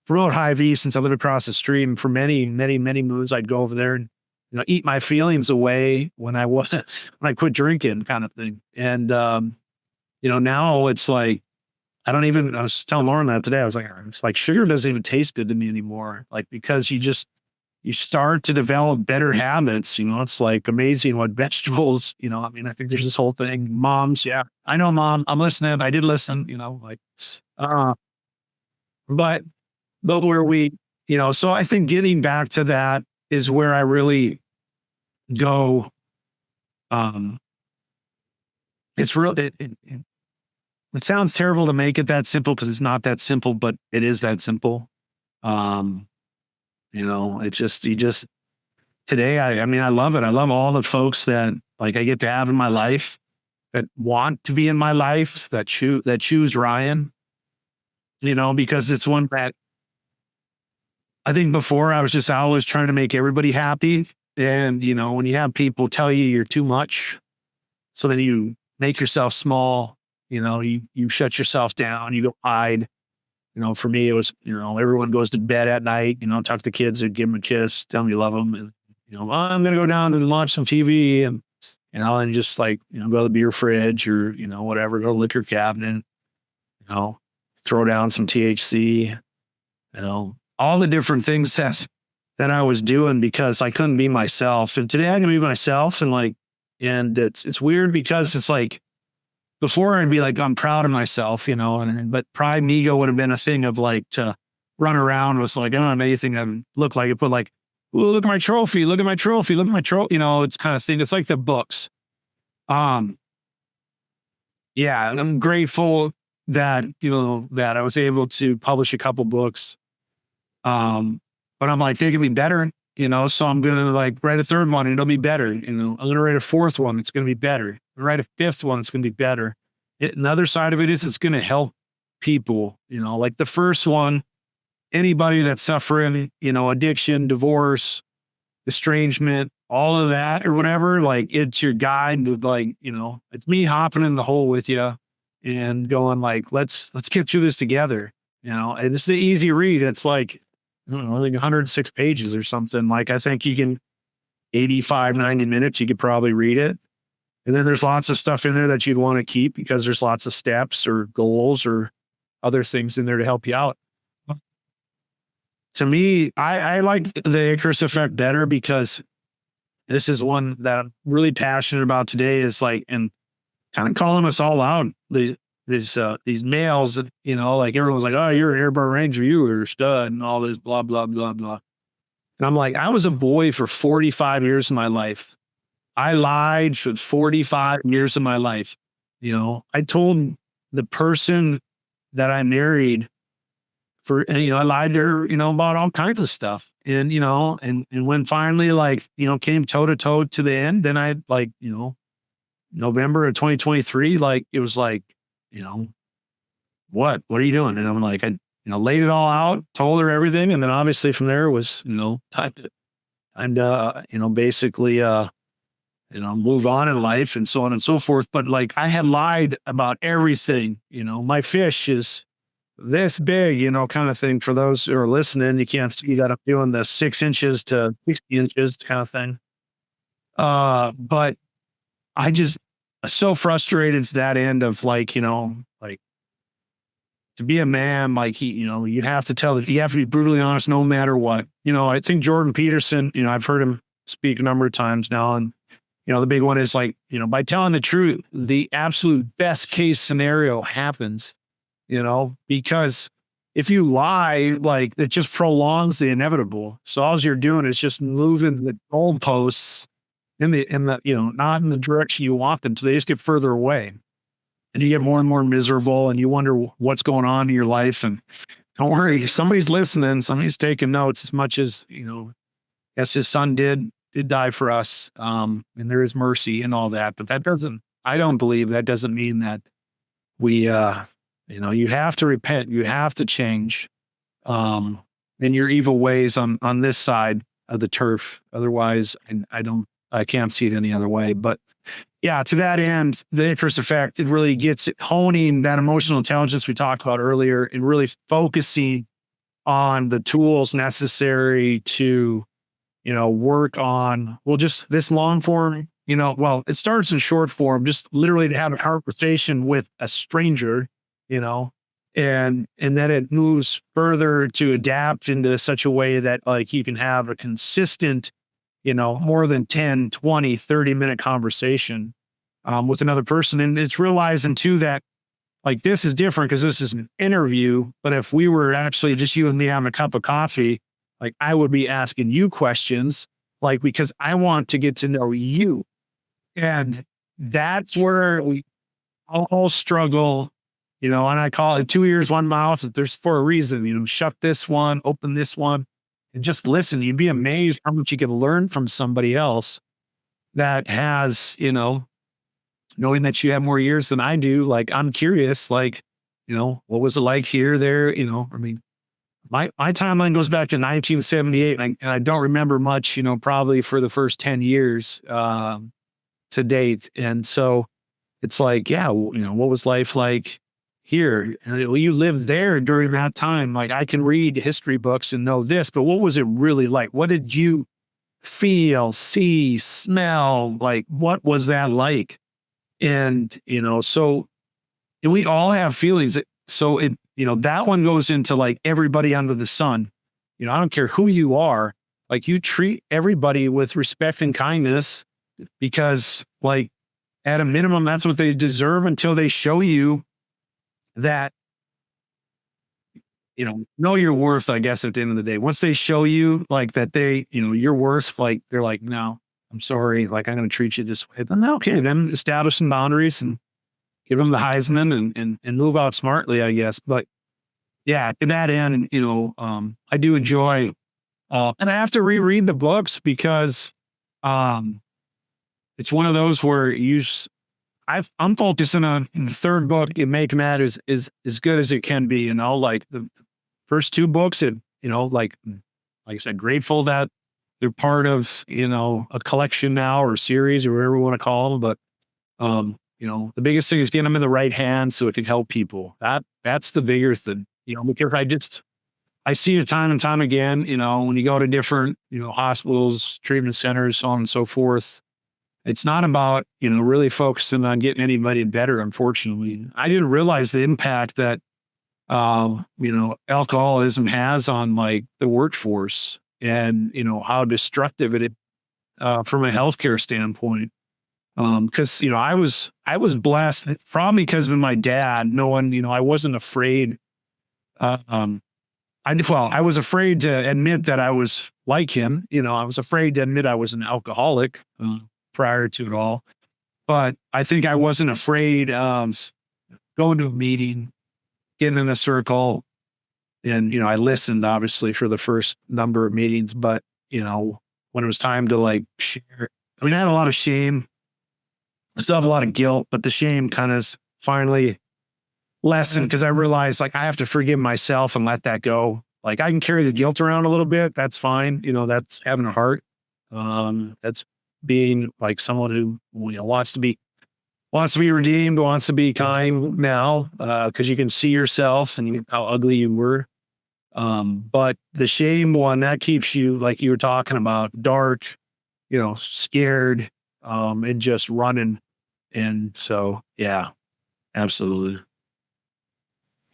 from Hy-Vee since I live across the street. And for many, many, many moons, I'd go over there and, eat my feelings away when I quit drinking kind of thing. And, now it's like, I was telling Lauren that today. I was like, it's like sugar doesn't even taste good to me anymore. Like, because you start to develop better habits, it's like amazing what vegetables, I think there's this whole thing, moms. Yeah, I know, Mom, I'm listening. I did listen, but where we, so I think getting back to that is where I really go. It's real. It sounds terrible to make it that simple because it's not that simple, but it is that simple. It's just today, I love it. I love all the folks that like I get to have in my life that want to be in my life, that choose Ryan, because it's one that I think before I was always trying to make everybody happy. And, when you have people tell you you're too much, so then you make yourself small. You shut yourself down, you go hide. For me, it was, everyone goes to bed at night, talk to kids and give them a kiss, tell them you love them. And, I'm going to go down and watch some TV and just like, go to the beer fridge or, whatever, go to the liquor cabinet, throw down some THC, all the different things that I was doing because I couldn't be myself. And today I can be myself and it's weird because it's like, before I'd be like, I'm proud of myself, but pride and ego would have been a thing of like to run around with like, I don't have anything that look like it, but like, oh, look at my trophy, look at my trophy, look at my trophy, it's kind of thing. It's like the books. Yeah, and I'm grateful that, that I was able to publish a couple books. But I'm like, they can be better, so I'm going to like write a third one and it'll be better. I'm going to write a fourth one. It's going to be better. Write a fifth one. It's going to be better. Another side of it is it's going to help people, like the first one, anybody that's suffering, addiction, divorce, estrangement, all of that or whatever, like it's your guide to like, it's me hopping in the hole with you and going like, let's get through this together, and it's an easy read. It's like, I don't know, like 106 pages or something. Like, I think you can 85, 90 minutes, you could probably read it. And then there's lots of stuff in there that you'd want to keep because there's lots of steps or goals or other things in there to help you out. To me, I like the Icarus Effect better because this is one that I'm really passionate about today is like, and kind of calling us all out. These males that, like everyone's like, oh, you're an airborne ranger, you were a stud and all this blah, blah, blah, blah. And I'm like, I was a boy for 45 years of my life. I lied for 45 years of my life. I told the person that I married I lied to her, about all kinds of stuff. And, and when finally came toe to toe to the end, then I November of 2023, it was like, what are you doing? And I'm like, I laid it all out, told her everything. And then obviously from there was, time to, basically, move on in life and so on and so forth. But like I had lied about everything, my fish is this big, kind of thing. For those who are listening, you can't see that I'm doing the 6 inches to 60 inches kind of thing. But I just so frustrated to that end of like, to be a man, like you have to you have to be brutally honest no matter what. I think Jordan Peterson, I've heard him speak a number of times now. And, the big one is like, by telling the truth, the absolute best case scenario happens, because if you lie, like it just prolongs the inevitable. So all you're doing is just moving the goalposts in the, not in the direction you want them to. They just get further away and you get more and more miserable and you wonder what's going on in your life. And don't worry, somebody's listening, somebody's taking notes as much as, yes, his son did die for us. And there is mercy and all that, but I don't believe that doesn't mean that we, you have to repent, you have to change, in your evil ways on this side of the turf. Otherwise, I can't see it any other way. But yeah, to that end, the Icarus Effect, it really gets it honing that emotional intelligence we talked about earlier and really focusing on the tools necessary to, work on, just this long form, it starts in short form, just literally to have a conversation with a stranger, and then it moves further to adapt into such a way that like you can have a consistent, more than 10, 20, 30-minute conversation with another person. And it's realizing too that like this is different because this is an interview, but if we were actually just you and me having a cup of coffee, like I would be asking you questions, like because I want to get to know you. And that's where we all struggle, and I call it 2 ears, 1 mouth. There's for a reason, shut this one, open this one, and just listen. You'd be amazed how much you can learn from somebody else that has, knowing that you have more years than I do. Like, I'm curious, like, what was it like here, there, my timeline goes back to 1978 and I don't remember much, probably for the first 10 years, to date. And so, it's like, yeah, what was life like here? And you lived there during that time. Like, I can read history books and know this, but what was it really like? What did you feel, see, smell? Like, what was that like? And, and we all have feelings. So that one goes into like everybody under the sun. I don't care who you are, like you treat everybody with respect and kindness because like at a minimum, that's what they deserve until they show you that, know your worth, I guess, at the end of the day. Once they show you like that your worth, like they're like, no, I'm sorry. Like, I'm going to treat you this way. Then okay, then establish some boundaries and give them the Heisman and move out smartly, I guess. But yeah, to that end, I do enjoy, and I have to reread the books because, it's one of those where I'm focusing on in the third book, You Make Mad is as good as it can be. Like the first two books, like I said, grateful that they're part of, a collection now or a series or whatever you want to call them. But, the biggest thing is getting them in the right hands so it can help people. That's the bigger thing, because I see it time and time again, when you go to different, hospitals, treatment centers, so on and so forth. It's not about, really focusing on getting anybody better, unfortunately. I didn't realize the impact that, alcoholism has on like the workforce and, how destructive it is from a healthcare standpoint. Cause, I was blessed probably because of my dad, knowing, I wasn't afraid. I was afraid to admit that I was like him. I was afraid to admit I was an alcoholic prior to it all. But I think I wasn't afraid of going to a meeting, getting in a circle. And, I listened obviously for the first number of meetings, but, when it was time to like share, I had a lot of shame, still have a lot of guilt, but the shame kind of finally lessened because I realized like I have to forgive myself and let that go. Like I can carry the guilt around a little bit. That's fine. That's having a heart. That's being like someone who wants to be redeemed, wants to be kind now, because you can see yourself and how ugly you were. But the shame one that keeps you, like you were talking about, dark, scared, and just running. And so, yeah, absolutely.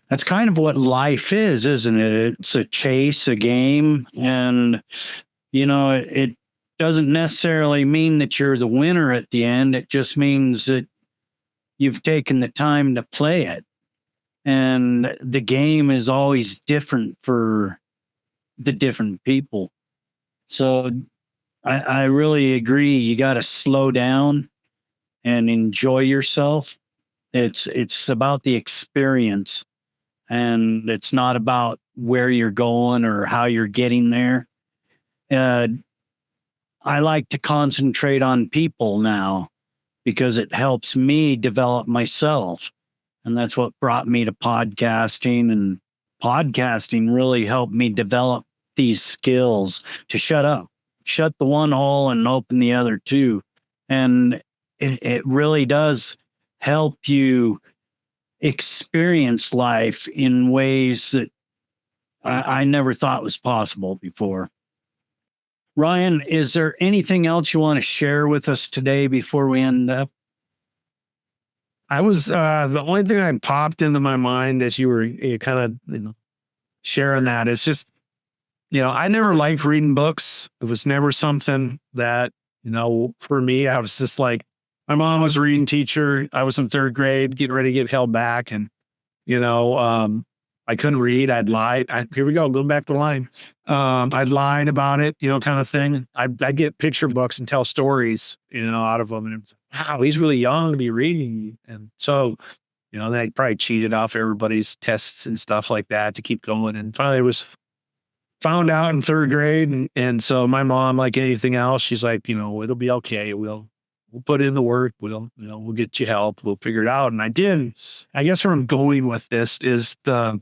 That's kind of what life is, isn't it? It's a chase, a game. And, it doesn't necessarily mean that you're the winner at the end. It just means that you've taken the time to play it. And the game is always different for the different people. So I really agree. You got to slow down and enjoy yourself. It's about the experience, and it's not about where you're going or how you're getting there. I like to concentrate on people now because it helps me develop myself. And that's what brought me to podcasting, and podcasting really helped me develop these skills to shut the one hole and open the other two. And it really does help you experience life in ways that I never thought was possible before. Ryan, is there anything else you want to share with us today before we end up? I was the only thing that popped into my mind as you were kind of sharing that is just I never liked reading books. It was never something that for me. I was just like, my mom was a reading teacher. I was in third grade, getting ready to get held back, and I couldn't read. I'd lied. Here we go, going back to lying. I'd lied about it, kind of thing. I'd get picture books and tell stories, out of them. And it was, wow, he's really young to be reading. And so, they probably cheated off everybody's tests and stuff like that to keep going. And finally, it was found out in third grade. And so my mom, like anything else, she's like, it'll be okay. We'll put in the work. We'll get you help. We'll figure it out. And I did. I guess where I'm going with this is the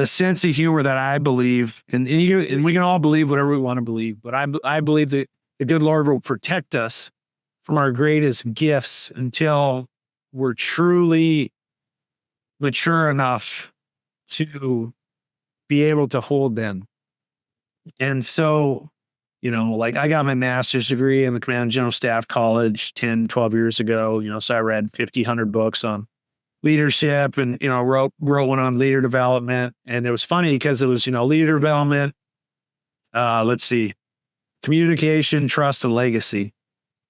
sense of humor that I believe, and we can all believe whatever we want to believe, but I believe that the good Lord will protect us from our greatest gifts until were truly mature enough to be able to hold them. And so, like I got my master's degree in the Command and General Staff College 10, 12 years ago, so I read 50, 100 books on leadership and, wrote one on leader development. And it was funny because it was, leader development, let's see, communication, trust, and legacy.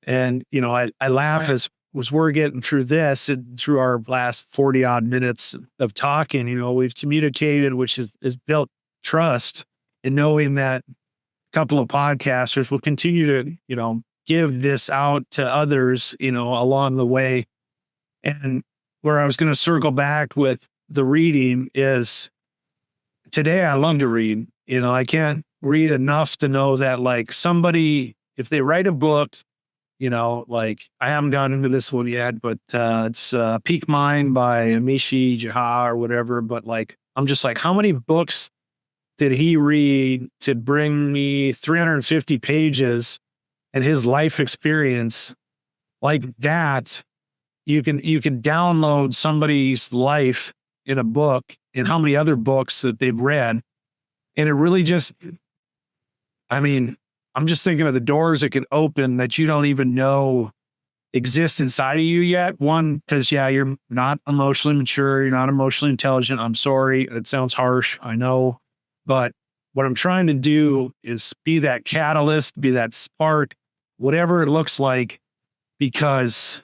And, I laugh as we're getting through this and through our last 40 odd minutes of talking, we've communicated, which is built trust, and knowing that a couple of podcasters will continue to, give this out to others, along the way. And where I was going to circle back with the reading is today I love to read. I can't read enough to know that like somebody, if they write a book, like I haven't gotten into this one yet, but it's Peak Mind by Amishi Jha or whatever. But like, I'm just like, how many books did he read to bring me 350 pages and his life experience like that? You can download somebody's life in a book and how many other books that they've read. And it really just, I'm just thinking of the doors it can open that you don't even know exist inside of you yet. One, because you're not emotionally mature, you're not emotionally intelligent. I'm sorry. It sounds harsh. I know. But what I'm trying to do is be that catalyst, be that spark, whatever it looks like, because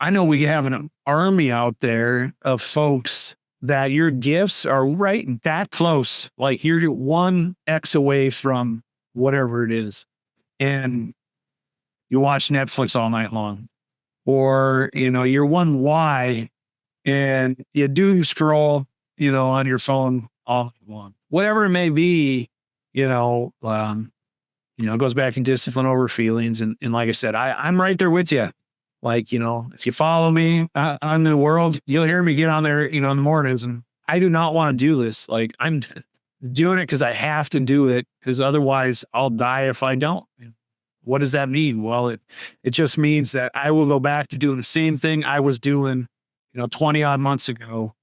I know we have an army out there of folks that your gifts are right that close. Like you're 1x away from whatever it is. And you watch Netflix all night long, or, you're 1Y and you doom scroll, on your phone all night long, whatever it may be, it goes back to discipline over feelings. And like I said, I'm right there with you. Like, if you follow me on the world, you'll hear me get on there, in the mornings, and I do not want to do this. Like I'm doing it because I have to do it, because otherwise I'll die if I don't. What does that mean? Well, it just means that I will go back to doing the same thing I was doing, 20 odd months ago.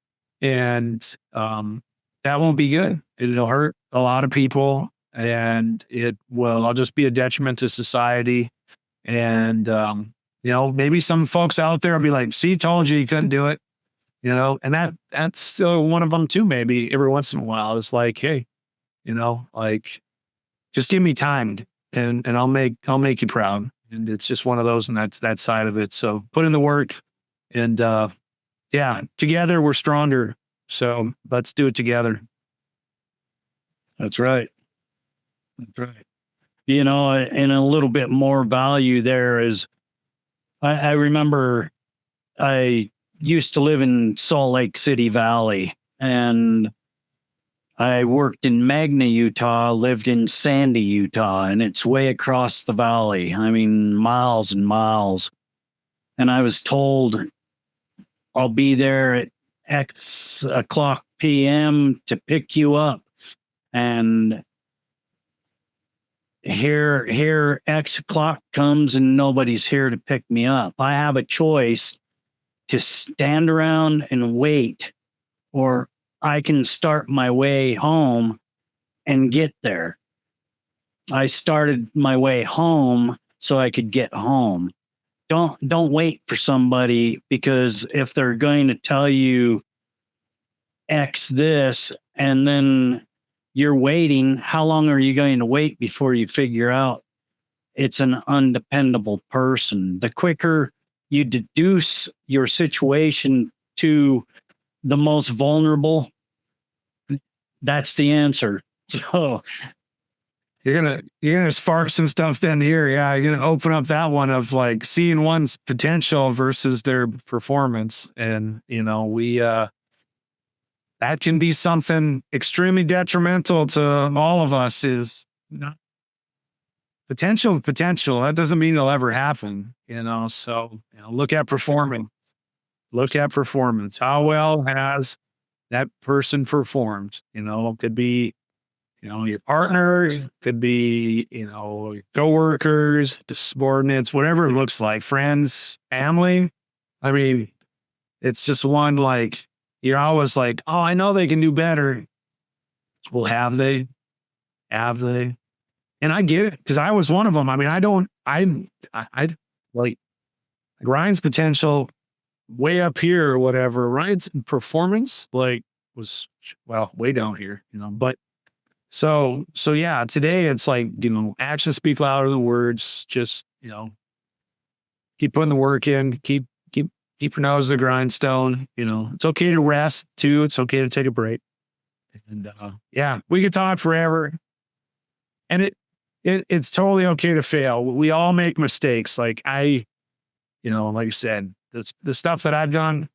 And that won't be good. It'll hurt a lot of people, and I'll just be a detriment to society. And, maybe some folks out there will be like, see, told you couldn't do it, and that's still one of them too. Maybe every once in a while it's like, hey, like just give me time and I'll make you proud. And it's just one of those, and that's that side of it. So put in the work, and together we're stronger. So let's do it together. That's right. That's right. And a little bit more value there is, I remember I used to live in Salt Lake City Valley, and I worked in Magna, Utah, lived in Sandy, Utah, and it's way across the valley. Miles and miles. And I was told I'll be there at X o'clock PM to pick you up. And here X o'clock comes and nobody's here to pick me up. I have a choice to stand around and wait, or I can start my way home and get there. I started my way home so I could get home. Don't wait for somebody, because if they're going to tell you X this and then you're waiting, how long are you going to wait before you figure out it's an undependable person? The quicker you deduce your situation to the most vulnerable, that's the answer. So you're gonna spark some stuff then here. Yeah, you're gonna open up that one of like seeing one's potential versus their performance. And that can be something extremely detrimental to all of us. Is not potential. That doesn't mean it'll ever happen, so look at performing. Look at performance. How well has that person performed? Could be, your partner, could be, your coworkers, the subordinates, whatever it looks like, friends, family. I mean, it's just one like, you're always like, oh, I know they can do better. Well, have they? Have they? And I get it because I was one of them. I mean, I like Ryan's potential way up here or whatever. Ryan's performance like was, well, way down here, but so yeah, today it's like, actions speak louder than words. Just, keep putting the work in, keep your nose to the grindstone. It's okay to rest too. It's okay to take a break. And yeah, we could talk forever. And it's totally okay to fail. We all make mistakes. Like like I said, the stuff that I've done,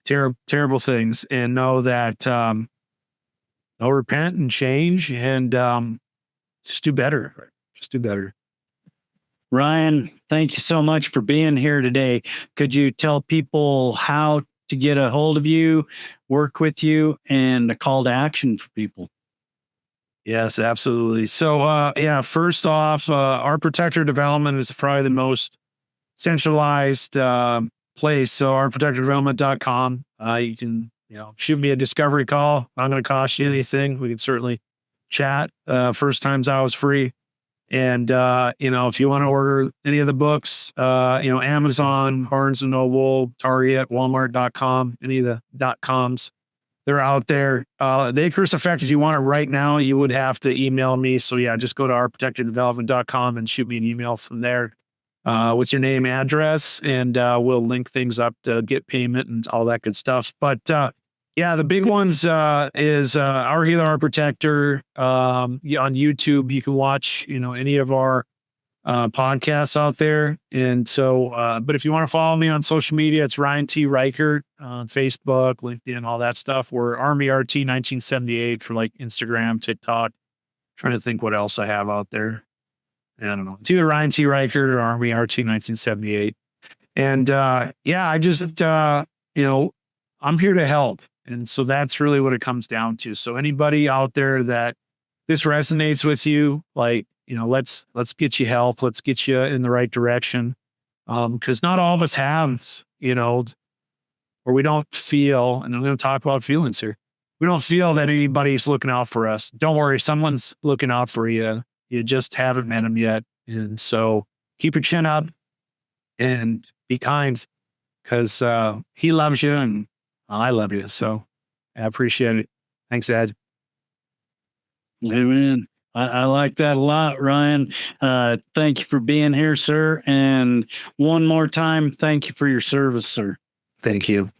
terrible things, and know that I'll repent and change and just do better. Just do better. Ryan, thank you so much for being here today. Could you tell people how to get a hold of you, work with you, and a call to action for people? Yes, absolutely. So, first off, our protector development is probably the most centralized place. So ourprotectordevelopment.com. You can, shoot me a discovery call. Not going to cost you anything. We can certainly chat. First time's out was free. And, if you want to order any of the books, Amazon, Barnes & Noble, Target, Walmart.com, any of the .coms, they're out there. The Icarus Effect, if you want it right now, you would have to email me. So yeah, just go to ourprotectordevelopment.com and shoot me an email from there with your name, address, and we'll link things up to get payment and all that good stuff. But the big ones is Our Healer, Our Protector. On YouTube, you can watch, any of our podcasts out there. And so, but if you want to follow me on social media, it's Ryan T. Reichert on Facebook, LinkedIn, all that stuff. We're Army RT 1978 for like Instagram, TikTok. Trying to think what else I have out there. I don't know. It's either Ryan T. Reichert or Army RT 1978. And I just, I'm here to help. And so that's really what it comes down to. So anybody out there that this resonates with you, like, let's get you help. Let's get you in the right direction. Because not all of us have, or we don't feel, and I'm going to talk about feelings here. We don't feel that anybody's looking out for us. Don't worry. Someone's looking out for you. You just haven't met them yet. And so keep your chin up and be kind, because he loves you and I love you. So I appreciate it. Thanks, Ed. Amen. I like that a lot, Ryan. Thank you for being here, sir. And one more time, thank you for your service, sir. Thank you.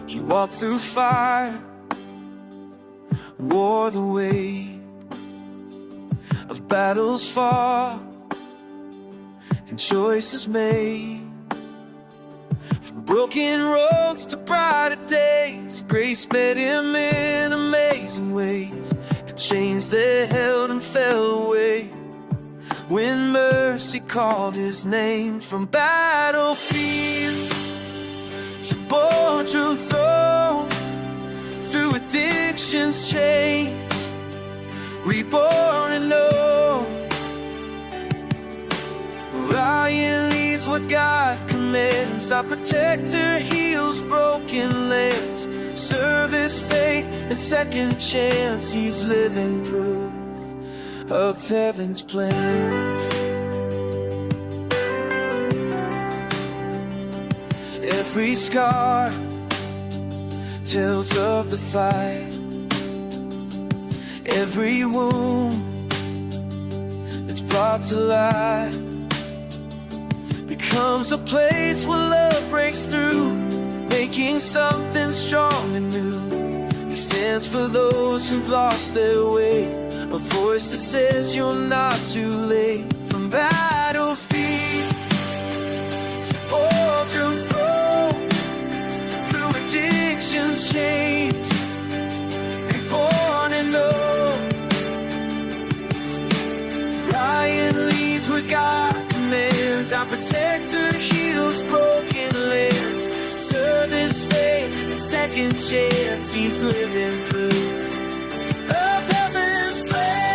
He walked through fire, wore the weight of battles fought and choices made. From broken roads to brighter days, grace met him in amazing ways. The chains that held him fell away when mercy called his name. From battlefield to boardroom throne, through addiction's chains, reborn and known. Ryan leads what God commands. Our protector heals broken lands. Service, faith, and second chance. He's living proof of heaven's plans. Every scar tells of the fight. Every wound that's brought to light becomes a place where love breaks through, making something strong and new. He stands for those who've lost their way, a voice that says you're not too late. From battlefield to boardroom throne, through addiction's chains, reborn and known. Ryan leads where God commands. Our protector heals broken lands. Service, faith, and second chance, he's living proof of heaven's plans.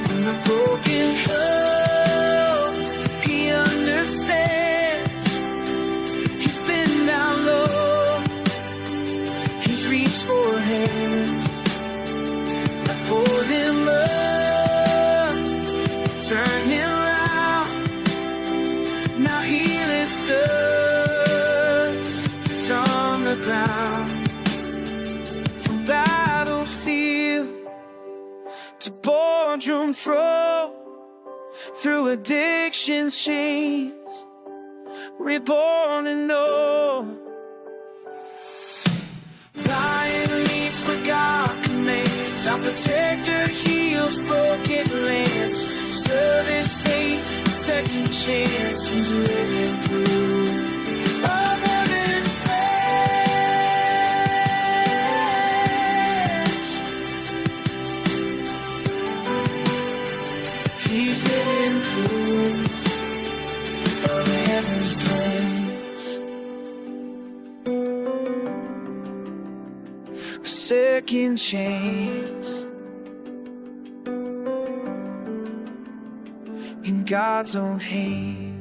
From the broken heart, he understands. He's been down low, he's reached for a hand. Pulled him up, turned him around. Now he lifts us on the ground. From battlefield to boardroom throw, through addiction's chains, reborn and know. Ryan meets what God commands. Our protector heals broken lands. Serve his fate, second chance. He's living proof of heaven's plans. He's living proof of heaven's plans. A second chance in God's own hands.